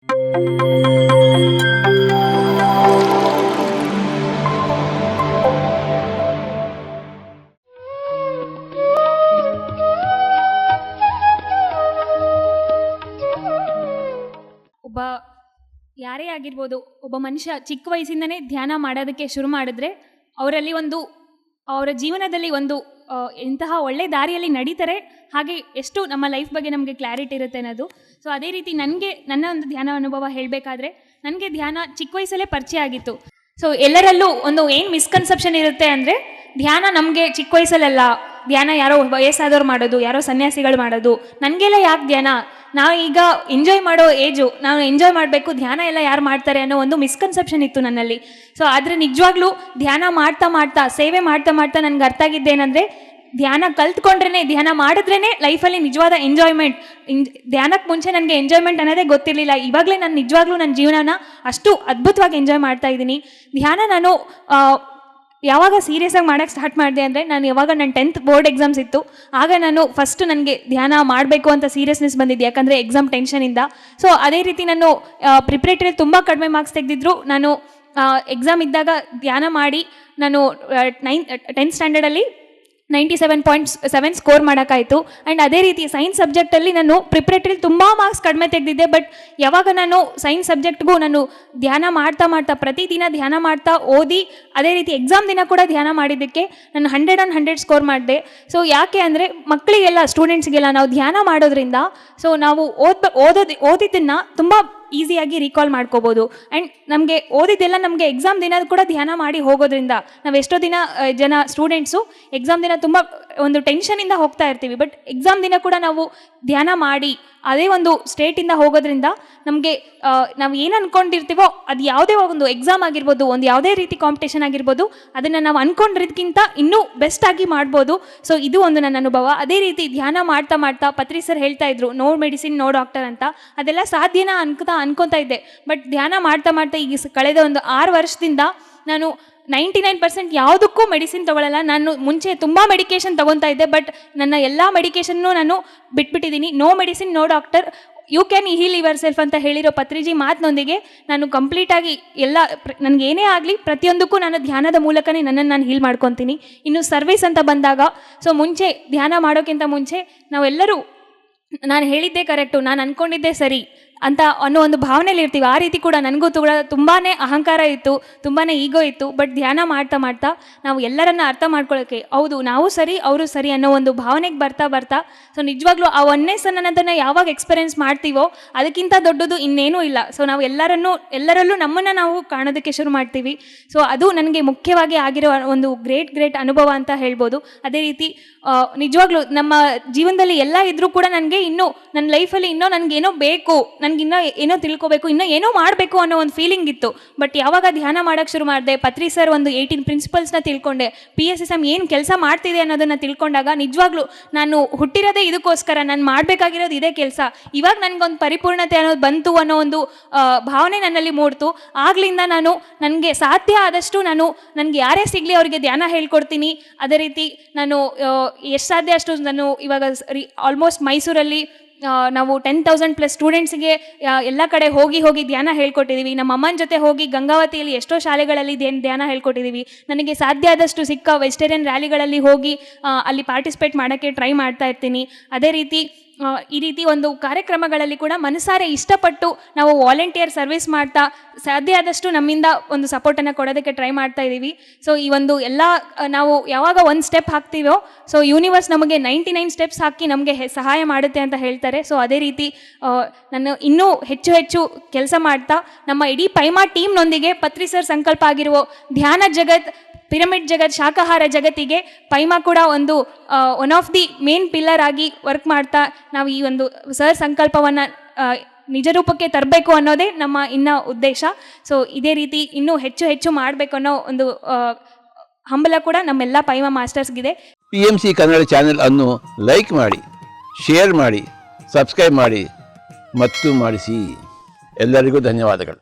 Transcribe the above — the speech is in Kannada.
ಒಬ್ಬ ಯಾರೇ ಆಗಿರ್ಬೋದು, ಒಬ್ಬ ಮನುಷ್ಯ ಚಿಕ್ಕ ವಯಸ್ಸಿಂದನೇ ಧ್ಯಾನ ಮಾಡೋದಕ್ಕೆ ಶುರು ಮಾಡಿದ್ರೆ ಅವರಲ್ಲಿ ಅವರ ಜೀವನದಲ್ಲಿ ಇಂತಹ ಒಳ್ಳೆ ದಾರಿಯಲ್ಲಿ ನಡೀತಾರೆ. ಹಾಗೆ ಎಷ್ಟು ನಮ್ಮ ಲೈಫ್ ಬಗ್ಗೆ ನಮಗೆ ಕ್ಲಾರಿಟಿ ಇರುತ್ತೆ ಅನ್ನೋದು. ಸೊ ಅದೇ ರೀತಿ ನನ್ನ ಒಂದು ಧ್ಯಾನ ಅನುಭವ ಹೇಳಬೇಕಾದ್ರೆ, ನನಗೆ ಧ್ಯಾನ ಚಿಕ್ಕ ವಯಸ್ಸಲ್ಲೇ ಪರಿಚಯ ಆಗಿತ್ತು. ಸೊ ಎಲ್ಲರಲ್ಲೂ ಏನು ಮಿಸ್ಕನ್ಸೆಪ್ಷನ್ ಇರುತ್ತೆ ಅಂದರೆ, ಧ್ಯಾನ ನಮಗೆ ಚಿಕ್ಕ ವಯಸ್ಸಲ್ಲ, ಧ್ಯಾನ ಯಾರೋ ವಯಸ್ಸಾದವ್ರು ಮಾಡೋದು, ಯಾರೋ ಸನ್ಯಾಸಿಗಳು ಮಾಡೋದು, ನನಗೆಲ್ಲ ಯಾಕೆ ಧ್ಯಾನ, ನಾವು ಈಗ ಎಂಜಾಯ್ ಮಾಡೋ ಏಜು, ನಾವು ಎಂಜಾಯ್ ಮಾಡಬೇಕು, ಧ್ಯಾನ ಎಲ್ಲ ಯಾರು ಮಾಡ್ತಾರೆ ಅನ್ನೋ ಒಂದು ಮಿಸ್ಕನ್ಸೆಪ್ಷನ್ ಇತ್ತು ನನ್ನಲ್ಲಿ. ಸೊ ಆದರೆ ನಿಜವಾಗ್ಲೂ ಧ್ಯಾನ ಮಾಡ್ತಾ ಸೇವೆ ಮಾಡ್ತಾ ನನಗೆ ಅರ್ಥ ಆಗಿದ್ದೇನೆಂದರೆ, ಧ್ಯಾನ ಕಲ್ತ್ಕೊಂಡ್ರೇ, ಧ್ಯಾನ ಮಾಡಿದ್ರೇ ಲೈಫಲ್ಲಿ ನಿಜವಾದ ಎಂಜಾಯ್ಮೆಂಟ್. ಧ್ಯಾನಕ್ಕೆ ಮುಂಚೆ ನನಗೆ ಎಂಜಾಯ್ಮೆಂಟ್ ಅನ್ನೋದೇ ಗೊತ್ತಿರಲಿಲ್ಲ. ಇವಾಗಲೇ ನಾನು ನಿಜವಾಗ್ಲೂ ನನ್ನ ಜೀವನನ ಅಷ್ಟು ಅದ್ಭುತವಾಗಿ ಎಂಜಾಯ್ ಮಾಡ್ತಾ ಇದ್ದೀನಿ. ಧ್ಯಾನ ನಾನು ಯಾವಾಗ ಸೀರಿಯಸ್ ಆಗಿ ಮಾಡೋಕ್ಕೆ ಸ್ಟಾರ್ಟ್ ಮಾಡಿದೆ ಅಂದರೆ, ಯಾವಾಗ ನನ್ನ 10th ಬೋರ್ಡ್ ಎಕ್ಸಾಮ್ಸ್ ಇತ್ತು, ಆಗ ನಾನು ಫಸ್ಟ್ ನನಗೆ ಧ್ಯಾನ ಮಾಡಬೇಕು ಅಂತ ಸೀರಿಯಸ್ನೆಸ್ ಬಂದಿದ್ದೆ, ಯಾಕಂದರೆ ಎಕ್ಸಾಮ್ ಟೆನ್ಷನಿಂದ. ಸೊ ಅದೇ ರೀತಿ ನಾನು ಪ್ರಿಪ್ರೇಟರಿ ತುಂಬ ಕಡಿಮೆ ಮಾರ್ಕ್ಸ್ ತೆಗೆದಿದ್ರು, ನಾನು ಎಕ್ಸಾಮ್ ಇದ್ದಾಗ ಧ್ಯಾನ ಮಾಡಿ ನಾನು 10th ಸ್ಟ್ಯಾಂಡರ್ಡಲ್ಲಿ 97.7 ಸ್ಕೋರ್ ಮಾಡೋಕ್ಕಾಯಿತು. ಆ್ಯಂಡ್ ಅದೇ ರೀತಿ ಸೈನ್ಸ್ ಸಬ್ಜೆಕ್ಟಲ್ಲಿ ನಾನು ಪ್ರಿಪ್ರೇಟರಿಲಿ ತುಂಬ ಮಾರ್ಕ್ಸ್ ಕಡಿಮೆ ತೆಗೆದಿದ್ದೆ. ಬಟ್ ಯಾವಾಗ ನಾನು ಸೈನ್ಸ್ ಸಬ್ಜೆಕ್ಟ್ಗೂ ನಾನು ಧ್ಯಾನ ಮಾಡ್ತಾ ಪ್ರತಿದಿನ ಧ್ಯಾನ ಮಾಡ್ತಾ ಓದಿ, ಅದೇ ರೀತಿ ಎಕ್ಸಾಮ್ ದಿನ ಕೂಡ ಧ್ಯಾನ ಮಾಡಿದ್ದಕ್ಕೆ ನಾನು 100/100 ಸ್ಕೋರ್ ಮಾಡಿದೆ. ಸೊ ಯಾಕೆ ಅಂದರೆ, ಮಕ್ಕಳಿಗೆಲ್ಲ, ಸ್ಟೂಡೆಂಟ್ಸ್ಗೆಲ್ಲ ನಾವು ಧ್ಯಾನ ಮಾಡೋದ್ರಿಂದ ಸೊ ನಾವು ಓದಿದ್ದನ್ನು ತುಂಬ ಈಸಿಯಾಗಿ ರೀಕಾಲ್ ಮಾಡ್ಕೋಬೋದು. ಆ್ಯಂಡ್ ನಮಗೆ ಓದಿದ್ದೆಲ್ಲ ನಮಗೆ ಎಕ್ಸಾಮ್ ದಿನ ಕೂಡ ಧ್ಯಾನ ಮಾಡಿ ಹೋಗೋದ್ರಿಂದ, ನಾವು ಎಷ್ಟೋ ಜನ ಸ್ಟೂಡೆಂಟ್ಸು ಎಕ್ಸಾಮ್ ದಿನ ತುಂಬ ಒಂದು ಟೆನ್ಷನಿಂದ ಹೋಗ್ತಾ ಇರ್ತೀವಿ. ಬಟ್ ಎಕ್ಸಾಮ್ ದಿನ ಕೂಡ ನಾವು ಧ್ಯಾನ ಮಾಡಿ ಅದೇ ಒಂದು ಸ್ಟೇಟಿಂದ ಹೋಗೋದ್ರಿಂದ ನಮಗೆ ನಾವು ಏನು ಅಂದ್ಕೊಂಡಿರ್ತೀವೋ ಅದು ಯಾವುದೇ ಒಂದು ಎಕ್ಸಾಮ್ ಆಗಿರ್ಬೋದು, ಒಂದು ಯಾವುದೇ ರೀತಿ ಕಾಂಪಿಟೇಷನ್ ಆಗಿರ್ಬೋದು, ಅದನ್ನು ನಾವು ಅಂದ್ಕೊಂಡಿರೋದಕ್ಕಿಂತ ಇನ್ನೂ ಬೆಸ್ಟಾಗಿ ಮಾಡ್ಬೋದು. ಸೊ ಇದು ಒಂದು ನನ್ನ ಅನುಭವ. ಅದೇ ರೀತಿ ಧ್ಯಾನ ಮಾಡ್ತಾ ಪತ್ರಿ ಸರ್ ಹೇಳ್ತಾ ಇದ್ರು, ನೋ ಮೆಡಿಸಿನ್ ನೋ ಡಾಕ್ಟರ್ ಅಂತ. ಅದೆಲ್ಲ ಸಾಧ್ಯನಾ ಅನ್ಕೊತಾ ಇದ್ದೆ. ಬಟ್ ಧ್ಯಾನ ಮಾಡ್ತಾ ಈಗ ಕಳೆದ ಒಂದು 6 ವರ್ಷದಿಂದ ನಾನು 99% ಯಾವುದಕ್ಕೂ ಮೆಡಿಸಿನ್ ತೊಗೊಳ್ಳಲ್ಲ. ನಾನು ಮುಂಚೆ ತುಂಬ ಮೆಡಿಕೇಷನ್ ತೊಗೊತಾ ಇದ್ದೆ, ಬಟ್ ನನ್ನ ಎಲ್ಲ ಮೆಡಿಕೇಷನ್ನು ನಾನು ಬಿಟ್ಬಿಟ್ಟಿದ್ದೀನಿ. No medicine no doctor, you can heal yourself ಅಂತ ಹೇಳಿರೋ ಪತ್ರಿಜಿ ಮಾತಿನೊಂದಿಗೆ ನಾನು ಕಂಪ್ಲೀಟಾಗಿ ನನಗೆ ಏನೇ ಆಗಲಿ ಪ್ರತಿಯೊಂದಕ್ಕೂ ನಾನು ಧ್ಯಾನದ ಮೂಲಕನೇ ನನ್ನನ್ನು ನಾನು ಹೀಲ್ ಮಾಡ್ಕೊತೀನಿ. ಇನ್ನು ಸರ್ವಿಸ್ ಅಂತ ಬಂದಾಗ, ಸೊ ಮುಂಚೆ ಧ್ಯಾನ ಮಾಡೋಕ್ಕಿಂತ ಮುಂಚೆ ನಾವೆಲ್ಲರೂ ನಾನು ಹೇಳಿದ್ದೇ ಕರೆಕ್ಟು, ನಾನು ಅಂದ್ಕೊಂಡಿದ್ದೆ ಸರಿ ಅಂತ ಅನ್ನೋ ಒಂದು ಭಾವನೆಯಲ್ಲಿ ಇರ್ತೀವಿ. ಆ ರೀತಿ ಕೂಡ ನನಗೂ ತುಂಬಾ ಅಹಂಕಾರ ಇತ್ತು, ತುಂಬಾ ಈಗೋ ಇತ್ತು. ಬಟ್ ಧ್ಯಾನ ಮಾಡ್ತಾ ನಾವು ಎಲ್ಲರನ್ನ ಅರ್ಥ ಮಾಡ್ಕೊಳ್ಳೋಕ್ಕೆ, ಹೌದು ನಾವು ಸರಿ ಅವರು ಸರಿ ಅನ್ನೋ ಒಂದು ಭಾವನೆಗೆ ಬರ್ತಾ ಸೊ ನಿಜವಾಗ್ಲೂ ಆ ಒನ್ನೆಸ್ ಅನ್ನೋದನ್ನು ಯಾವಾಗ ಎಕ್ಸ್ಪೀರಿಯೆನ್ಸ್ ಮಾಡ್ತೀವೋ ಅದಕ್ಕಿಂತ ದೊಡ್ಡದು ಇನ್ನೇನೂ ಇಲ್ಲ. ಸೊ ನಾವು ಎಲ್ಲರಲ್ಲೂ ನಮ್ಮನ್ನು ನಾವು ಕಾಣೋದಕ್ಕೆ ಶುರು ಮಾಡ್ತೀವಿ. ಸೊ ಅದು ನನಗೆ ಮುಖ್ಯವಾಗಿ ಆಗಿರೋ ಒಂದು ಗ್ರೇಟ್ ಅನುಭವ ಅಂತ ಹೇಳ್ಬೋದು. ಅದೇ ರೀತಿ ನಿಜವಾಗ್ಲೂ ನಮ್ಮ ಜೀವನದಲ್ಲಿ ಎಲ್ಲ ಇದ್ರೂ ಕೂಡ ನನಗೆ ಇನ್ನೂ ನನ್ನ ಲೈಫಲ್ಲಿ ಇನ್ನೂ ನನಗೇನೋ ಬೇಕು, ನನಗಿನ್ನೂ ಏನೋ ತಿಳ್ಕೊಬೇಕು, ಇನ್ನೂ ಏನೋ ಮಾಡಬೇಕು ಅನ್ನೋ ಒಂದು ಫೀಲಿಂಗ್ ಇತ್ತು. ಬಟ್ ಯಾವಾಗ ಧ್ಯಾನ ಮಾಡೋಕ್ಕೆ ಶುರು ಮಾಡಿದೆ, ಪತ್ರಿ ಸರ್ ಒಂದು 18 ಪ್ರಿನ್ಸಿಪಲ್ಸ್ನ ತಿಳ್ಕೊಂಡೆ, PSSM ಏನು ಕೆಲಸ ಮಾಡ್ತಿದೆ ಅನ್ನೋದನ್ನು ತಿಳ್ಕೊಂಡಾಗ ನಿಜವಾಗ್ಲೂ ನಾನು ಹುಟ್ಟಿರೋದೇ ಇದಕ್ಕೋಸ್ಕರ, ನಾನು ಮಾಡಬೇಕಾಗಿರೋದು ಇದೇ ಕೆಲಸ, ಇವಾಗ ನನಗೊಂದು ಪರಿಪೂರ್ಣತೆ ಅನ್ನೋದು ಬಂತು ಅನ್ನೋ ಒಂದು ಭಾವನೆ ನನ್ನಲ್ಲಿ ಮೂಡ್ತು. ಆಗ್ಲಿಂದ ನನಗೆ ಸಾಧ್ಯ ಆದಷ್ಟು ನನಗೆ ಯಾರೇ ಸಿಗಲಿ ಅವರಿಗೆ ಧ್ಯಾನ ಹೇಳ್ಕೊಡ್ತೀನಿ. ಅದೇ ರೀತಿ ನಾನು ಎಷ್ಟು ಸಾಧ್ಯ ಅಷ್ಟು ನಾನು ಇವಾಗ ಆಲ್ಮೋಸ್ಟ್ ಮೈಸೂರಲ್ಲಿ ನಾವು 10,000+ ಸ್ಟೂಡೆಂಟ್ಸ್ಗೆ ಎಲ್ಲ ಕಡೆ ಹೋಗಿ ಧ್ಯಾನ ಹೇಳ್ಕೊಟ್ಟಿದ್ದೀವಿ. ನಮ್ಮ ಅಮ್ಮನ ಜೊತೆ ಹೋಗಿ ಗಂಗಾವತಿಯಲ್ಲಿ ಎಷ್ಟೋ ಶಾಲೆಗಳಲ್ಲಿ ಧ್ಯಾನ ಹೇಳ್ಕೊಟ್ಟಿದ್ದೀವಿ. ನನಗೆ ಸಾಧ್ಯ ಆದಷ್ಟು ಸಿಕ್ಕ ವೆಜಿಟೇರಿಯನ್ ರ್ಯಾಲಿಗಳಲ್ಲಿ ಹೋಗಿ ಅಲ್ಲಿ ಪಾರ್ಟಿಸಿಪೇಟ್ ಮಾಡೋಕ್ಕೆ ಟ್ರೈ ಮಾಡ್ತಾ ಇರ್ತೀನಿ. ಅದೇ ರೀತಿ ಈ ರೀತಿ ಒಂದು ಕಾರ್ಯಕ್ರಮಗಳಲ್ಲಿ ಕೂಡ ಮನಸಾರೆ ಇಷ್ಟಪಟ್ಟು ನಾವು ವಾಲಂಟಿಯರ್ ಸರ್ವಿಸ್ ಮಾಡ್ತಾ ಸಾಧ್ಯ ಆದಷ್ಟು ನಮ್ಮಿಂದ ಒಂದು ಸಪೋರ್ಟನ್ನು ಕೊಡೋದಕ್ಕೆ ಟ್ರೈ ಮಾಡ್ತಾ ಇದ್ದೀವಿ. ಸೊ ಈ ಒಂದು ಎಲ್ಲ ನಾವು ಯಾವಾಗ ಒಂದು ಸ್ಟೆಪ್ ಹಾಕ್ತೀವೋ, ಸೊ ಯೂನಿವರ್ಸ್ ನಮಗೆ 99 ಸ್ಟೆಪ್ಸ್ ಹಾಕಿ ನಮಗೆ ಸಹಾಯ ಮಾಡುತ್ತೆ ಅಂತ ಹೇಳ್ತಾರೆ. ಸೊ ಅದೇ ರೀತಿ ನಾನು ಇನ್ನೂ ಹೆಚ್ಚು ಕೆಲಸ ಮಾಡ್ತಾ ನಮ್ಮ ಇಡೀ ಪೈಮಾ ಟೀಮ್ನೊಂದಿಗೆ ಪತ್ರಿ ಸರ್ ಸಂಕಲ್ಪ ಆಗಿರುವ ಧ್ಯಾನ ಜಗತ್, ಪಿರಮಿಡ್ ಜಗತ್, ಶಾಕಾಹಾರ ಜಗತ್ತಿಗೆ ಪೈಮಾ ಕೂಡ ಒಂದು one of the main pillar ಆಗಿ ವರ್ಕ್ ಮಾಡ್ತಾ ನಾವು ಈ ಒಂದು ಸರ್ ಸಂಕಲ್ಪವನ್ನು ನಿಜ ರೂಪಕ್ಕೆ ತರಬೇಕು ಅನ್ನೋದೇ ನಮ್ಮ ಉದ್ದೇಶ. ಸೊ ಇದೇ ರೀತಿ ಇನ್ನೂ ಹೆಚ್ಚು ಮಾಡಬೇಕು ಅನ್ನೋ ಒಂದು ಹಂಬಲ ಕೂಡ ನಮ್ಮೆಲ್ಲ ಪೈಮಾ ಮಾಸ್ಟರ್ಸ್ಗಿದೆ. PMC ಕನ್ನಡ ಚಾನೆಲ್ ಅನ್ನು ಲೈಕ್ ಮಾಡಿ, ಶೇರ್ ಮಾಡಿ, ಸಬ್ಸ್ಕ್ರೈಬ್ ಮಾಡಿ ಮತ್ತು ಮಾಡಿಸಿ. ಎಲ್ಲರಿಗೂ ಧನ್ಯವಾದಗಳು.